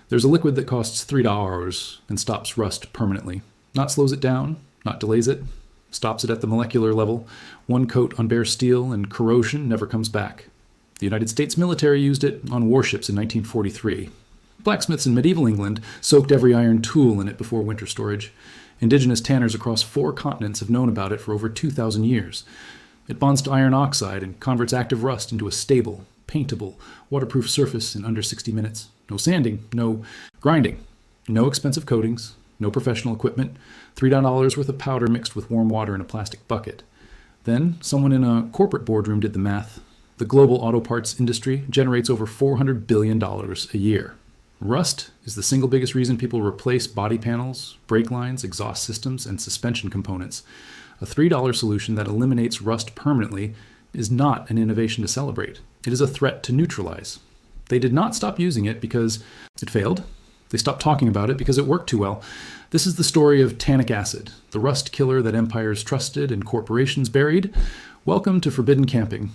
There's a liquid that costs $3 and stops rust permanently. Not slows it down, not delays it, stops it at the molecular level. One coat on bare steel and corrosion never comes back. The United States military used it on warships in 1943. Blacksmiths in medieval England soaked every iron tool in it before winter storage. Indigenous tanners across 4 continents have known about it for over 2,000 years. It bonds to iron oxide and converts active rust into a stable, paintable, waterproof surface in under 60 minutes. No sanding, no grinding, no expensive coatings, no professional equipment, $3 worth of powder mixed with warm water in a plastic bucket. Then, someone in a corporate boardroom did the math. The global auto parts industry generates over $400 billion a year. Rust is the single biggest reason people replace body panels, brake lines, exhaust systems, and suspension components. A $3 solution that eliminates rust permanently is not an innovation to celebrate. It is a threat to neutralize. They did not stop using it because it failed. They stopped talking about it because it worked too well. This is the story of tannic acid, the rust killer that empires trusted and corporations buried. Welcome to Forbidden Camping.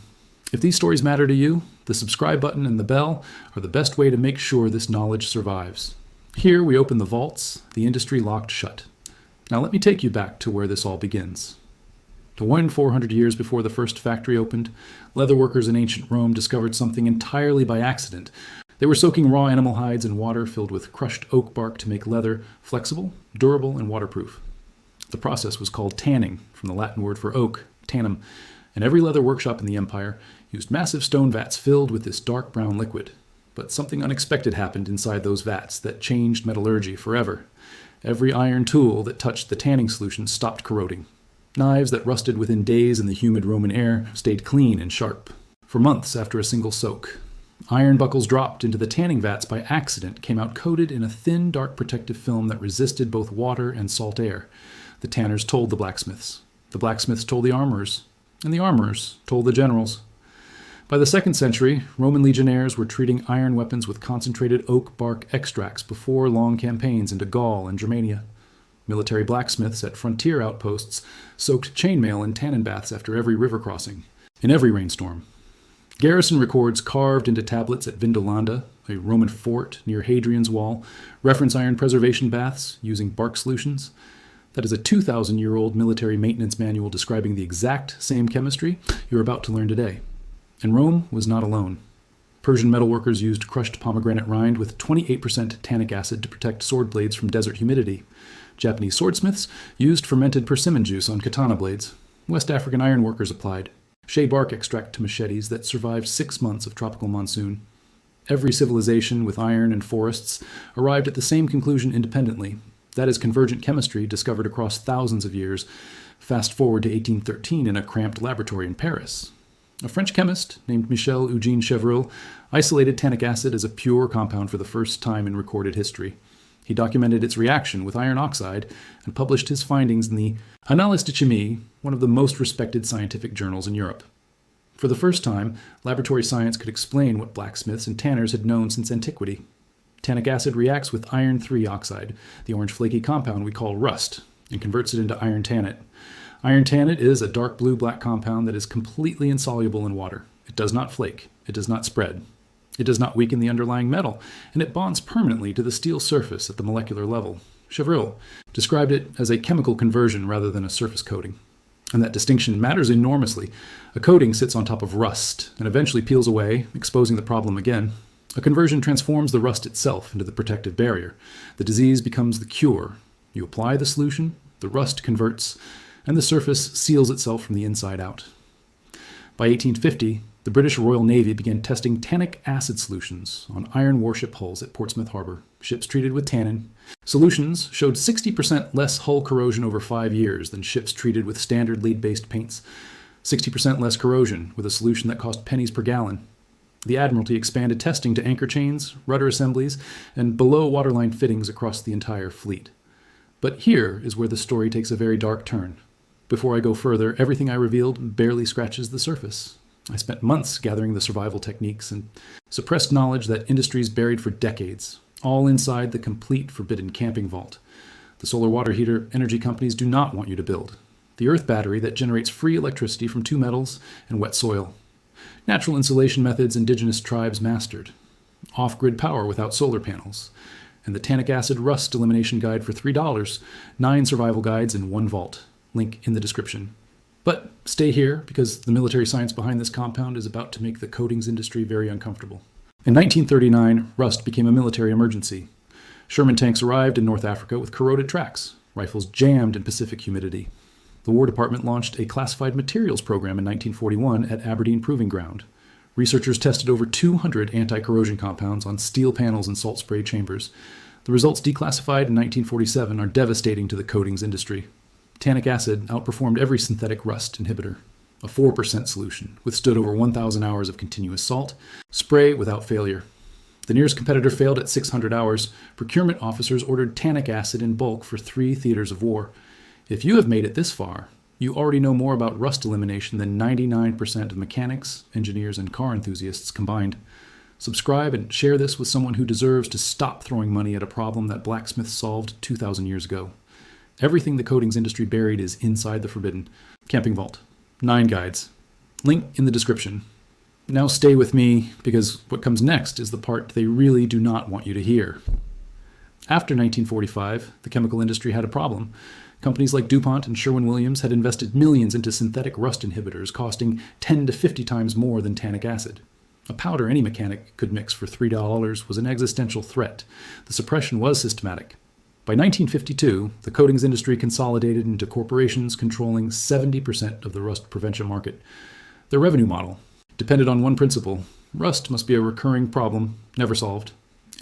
If these stories matter to you, the subscribe button and the bell are the best way to make sure this knowledge survives. Here we open the vaults, the industry locked shut. Now let me take you back to where this all begins. To 400 years before the first factory opened, leatherworkers in ancient Rome discovered something entirely by accident. They were soaking raw animal hides in water filled with crushed oak bark to make leather flexible, durable, and waterproof. The process was called tanning, from the Latin word for oak, tannum, and every leather workshop in the empire used massive stone vats filled with this dark brown liquid. But something unexpected happened inside those vats that changed metallurgy forever. Every iron tool that touched the tanning solution stopped corroding. Knives that rusted within days in the humid Roman air stayed clean and sharp. For months after a single soak, iron buckles dropped into the tanning vats by accident came out coated in a thin, dark protective film that resisted both water and salt air. The tanners told the blacksmiths. The blacksmiths told the armorers. And the armorers told the generals. By the 2nd century, Roman legionnaires were treating iron weapons with concentrated oak bark extracts before long campaigns into Gaul and Germania. Military blacksmiths at frontier outposts soaked chainmail in tannin baths after every river crossing, in every rainstorm. Garrison records carved into tablets at Vindolanda, a Roman fort near Hadrian's Wall, reference iron preservation baths using bark solutions. That is a 2,000-year-old military maintenance manual describing the exact same chemistry you're about to learn today. And Rome was not alone. Persian metalworkers used crushed pomegranate rind with 28% tannic acid to protect sword blades from desert humidity. Japanese swordsmiths used fermented persimmon juice on katana blades. West African ironworkers applied shea bark extract to machetes that survived 6 months of tropical monsoon. Every civilization with iron and forests arrived at the same conclusion independently. That is convergent chemistry discovered across thousands of years. Fast forward to 1813 in a cramped laboratory in Paris. A French chemist named Michel Eugène Chevreul isolated tannic acid as a pure compound for the first time in recorded history. He documented its reaction with iron oxide and published his findings in the Annales de Chimie, one of the most respected scientific journals in Europe. For the first time, laboratory science could explain what blacksmiths and tanners had known since antiquity. Tannic acid reacts with iron 3 oxide, the orange flaky compound we call rust, and converts it into iron tannate. Iron tannate is a dark blue-black compound that is completely insoluble in water. It does not flake. It does not spread. It does not weaken the underlying metal, and it bonds permanently to the steel surface at the molecular level. Chevreul described it as a chemical conversion rather than a surface coating. And that distinction matters enormously. A coating sits on top of rust and eventually peels away, exposing the problem again. A conversion transforms the rust itself into the protective barrier. The disease becomes the cure. You apply the solution, the rust converts, and the surface seals itself from the inside out. By 1850, the British Royal Navy began testing tannic acid solutions on iron warship hulls at Portsmouth Harbor, ships treated with tannin. Solutions showed 60% less hull corrosion over 5 years than ships treated with standard lead-based paints, 60% less corrosion with a solution that cost pennies per gallon. The Admiralty expanded testing to anchor chains, rudder assemblies, and below-waterline fittings across the entire fleet. But here is where the story takes a very dark turn. Before I go further, everything I revealed barely scratches the surface. I spent months gathering the survival techniques and suppressed knowledge that industries buried for decades, all inside the complete forbidden camping vault. The solar water heater energy companies do not want you to build. The earth battery that generates free electricity from 2 metals and wet soil. Natural insulation methods indigenous tribes mastered. off-grid power without solar panels, and the tannic acid rust elimination guide for $3, 9 survival guides in one vault. Link in the description. But stay here, because the military science behind this compound is about to make the coatings industry very uncomfortable. In 1939, rust became a military emergency. Sherman tanks arrived in North Africa with corroded tracks, rifles jammed in Pacific humidity. The War Department launched a classified materials program in 1941 at Aberdeen Proving Ground. Researchers tested over 200 anti-corrosion compounds on steel panels and salt spray chambers. The results, declassified in 1947, are devastating to the coatings industry. Tannic acid outperformed every synthetic rust inhibitor. A 4% solution withstood over 1,000 hours of continuous salt spray without failure. The nearest competitor failed at 600 hours. Procurement officers ordered tannic acid in bulk for 3 theaters of war. If you have made it this far, you already know more about rust elimination than 99% of mechanics, engineers, and car enthusiasts combined. Subscribe and share this with someone who deserves to stop throwing money at a problem that Blacksmiths solved 2,000 years ago. Everything the coatings industry buried is inside the forbidden camping vault. 9 guides. Link in the description. Now stay with me, because what comes next is the part they really do not want you to hear. After 1945, the chemical industry had a problem. Companies like DuPont and Sherwin-Williams had invested millions into synthetic rust inhibitors, costing 10 to 50 times more than tannic acid. A powder any mechanic could mix for $3 was an existential threat. The suppression was systematic. By 1952, the coatings industry consolidated into corporations controlling 70% of the rust prevention market. Their revenue model depended on one principle: rust must be a recurring problem, never solved.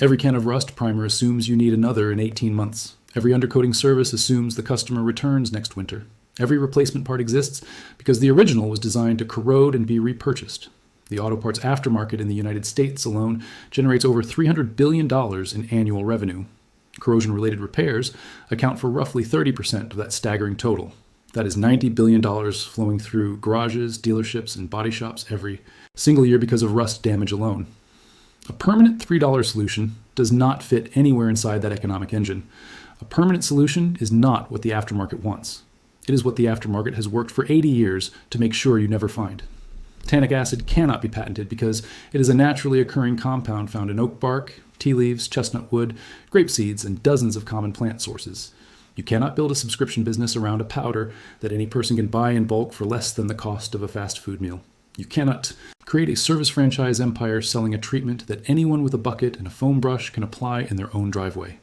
Every can of rust primer assumes you need another in 18 months. Every undercoating service assumes the customer returns next winter. Every replacement part exists because the original was designed to corrode and be repurchased. The auto parts aftermarket in the United States alone generates over $300 billion in annual revenue. Corrosion-related repairs account for roughly 30% of that staggering total. That is $90 billion flowing through garages, dealerships, and body shops every single year because of rust damage alone. A permanent $3 solution does not fit anywhere inside that economic engine. A permanent solution is not what the aftermarket wants. It is what the aftermarket has worked for 80 years to make sure you never find. Tannic acid cannot be patented because it is a naturally occurring compound found in oak bark, tea leaves, chestnut wood, grape seeds, and dozens of common plant sources. You cannot build a subscription business around a powder that any person can buy in bulk for less than the cost of a fast food meal. You cannot create a service franchise empire selling a treatment that anyone with a bucket and a foam brush can apply in their own driveway.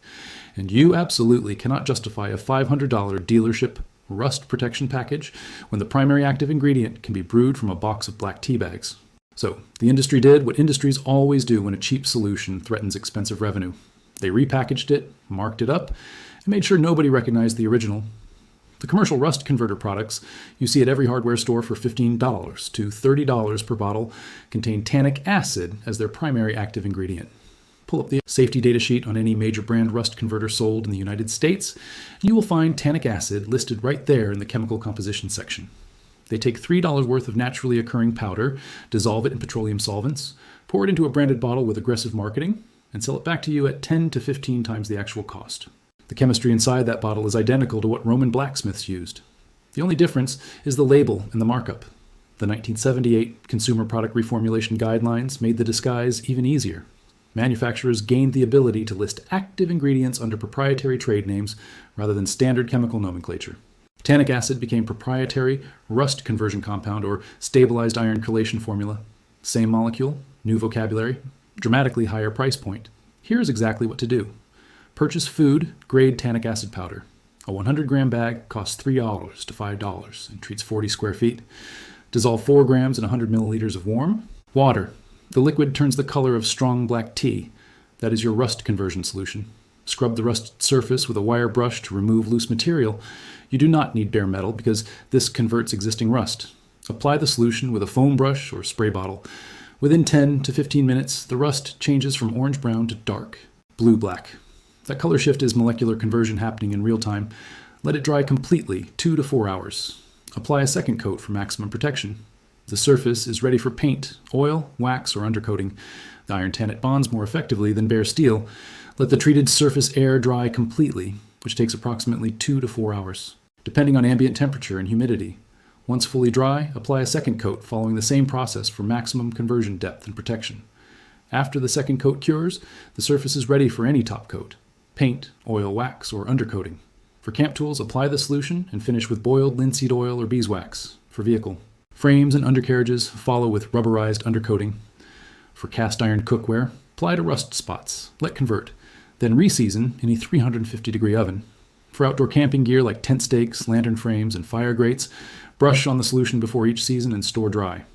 And you absolutely cannot justify a $500 dealership rust protection package when the primary active ingredient can be brewed from a box of black tea bags. So, the industry did what industries always do when a cheap solution threatens expensive revenue. They repackaged it, marked it up, and made sure nobody recognized the original. The commercial rust converter products you see at every hardware store for $15 to $30 per bottle contain tannic acid as their primary active ingredient. Pull up the safety data sheet on any major brand rust converter sold in the United States, and you will find tannic acid listed right there in the chemical composition section. They take $3 worth of naturally occurring powder, dissolve it in petroleum solvents, pour it into a branded bottle with aggressive marketing, and sell it back to you at 10 to 15 times the actual cost. The chemistry inside that bottle is identical to what Roman blacksmiths used. The only difference is the label and the markup. The 1978 Consumer Product Reformulation Guidelines made the disguise even easier. Manufacturers gained the ability to list active ingredients under proprietary trade names rather than standard chemical nomenclature. Tannic acid became proprietary rust conversion compound or stabilized iron chelation formula. Same molecule, new vocabulary, dramatically higher price point. Here's exactly what to do. Purchase food-grade tannic acid powder. A 100-gram bag costs $3 to $5 and treats 40 square feet. Dissolve 4 grams in 100 milliliters of warm water. The liquid turns the color of strong black tea. That is your rust conversion solution. Scrub the rust surface with a wire brush to remove loose material. You do not need bare metal because this converts existing rust. Apply the solution with a foam brush or spray bottle. Within 10 to 15 minutes, the rust changes from orange-brown to dark, blue-black. That color shift is molecular conversion happening in real time. Let it dry completely, 2 to 4 hours. Apply a second coat for maximum protection. The surface is ready for paint, oil, wax, or undercoating. The iron tannate bonds more effectively than bare steel. Let the treated surface air dry completely, which takes approximately 2 to 4 hours, depending on ambient temperature and humidity. Once fully dry, apply a second coat following the same process for maximum conversion depth and protection. After the second coat cures, the surface is ready for any top coat: paint, oil, wax, or undercoating. For camp tools, apply the solution and finish with boiled linseed oil or beeswax. For vehicle, frames and undercarriages follow with rubberized undercoating. For cast iron cookware, apply to rust spots, let convert, then reseason in a 350-degree oven. For outdoor camping gear like tent stakes, lantern frames, and fire grates, brush on the solution before each season and store dry.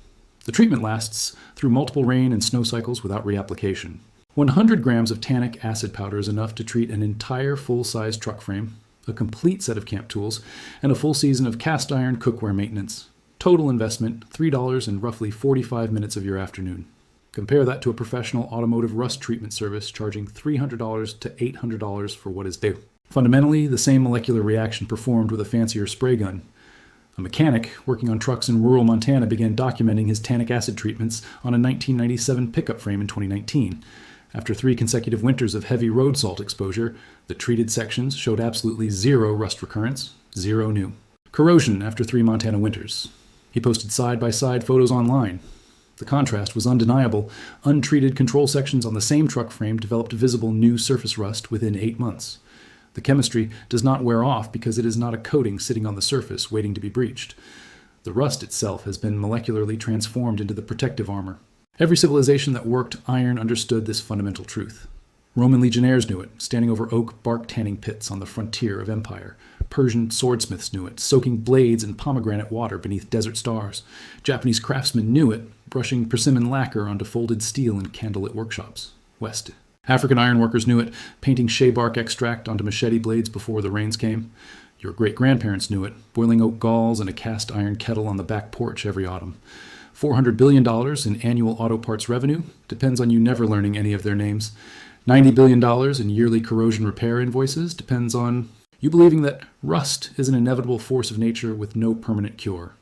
The treatment lasts through multiple rain and snow cycles without reapplication. 100 grams of tannic acid powder is enough to treat an entire full-size truck frame, a complete set of camp tools, and a full season of cast iron cookware maintenance. Total investment, $3 and roughly 45 minutes of your afternoon. Compare that to a professional automotive rust treatment service charging $300 to $800 for what is due. Fundamentally, the same molecular reaction performed with a fancier spray gun. A mechanic working on trucks in rural Montana began documenting his tannic acid treatments on a 1997 pickup frame in 2019. After 3 consecutive winters of heavy road salt exposure, the treated sections showed absolutely zero rust recurrence, zero new. Corrosion after 3 Montana winters. He posted side-by-side photos online. The contrast was undeniable. Untreated control sections on the same truck frame developed visible new surface rust within 8 months. The chemistry does not wear off because it is not a coating sitting on the surface waiting to be breached. The rust itself has been molecularly transformed into the protective armor. Every civilization that worked iron understood this fundamental truth. Roman legionnaires knew it, standing over oak bark tanning pits on the frontier of empire. Persian swordsmiths knew it, soaking blades in pomegranate water beneath desert stars. Japanese craftsmen knew it, brushing persimmon lacquer onto folded steel in candlelit workshops. West. African ironworkers knew it, painting shea bark extract onto machete blades before the rains came. Your great-grandparents knew it, boiling oak galls in a cast iron kettle on the back porch every autumn. $400 billion in annual auto parts revenue depends on you never learning any of their names. $90 billion in yearly corrosion repair invoices depends on you believing that rust is an inevitable force of nature with no permanent cure.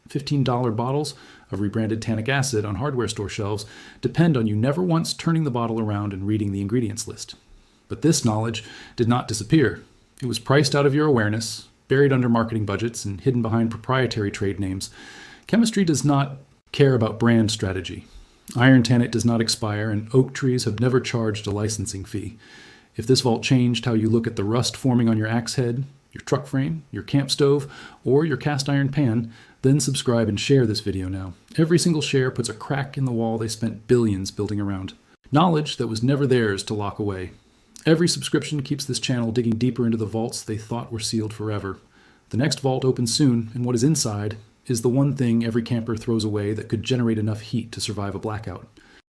$15 bottles of rebranded tannic acid on hardware store shelves depend on you never once turning the bottle around and reading the ingredients list. But this knowledge did not disappear. It was priced out of your awareness, buried under marketing budgets, and hidden behind proprietary trade names. Chemistry does not care about brand strategy. Iron tannate does not expire, and oak trees have never charged a licensing fee. If this vault changed how you look at the rust forming on your axe head, your truck frame, your camp stove, or your cast iron pan, then subscribe and share this video now. Every single share puts a crack in the wall they spent billions building around. Knowledge that was never theirs to lock away. Every subscription keeps this channel digging deeper into the vaults they thought were sealed forever. The next vault opens soon, and what is inside is the one thing every camper throws away that could generate enough heat to survive a blackout.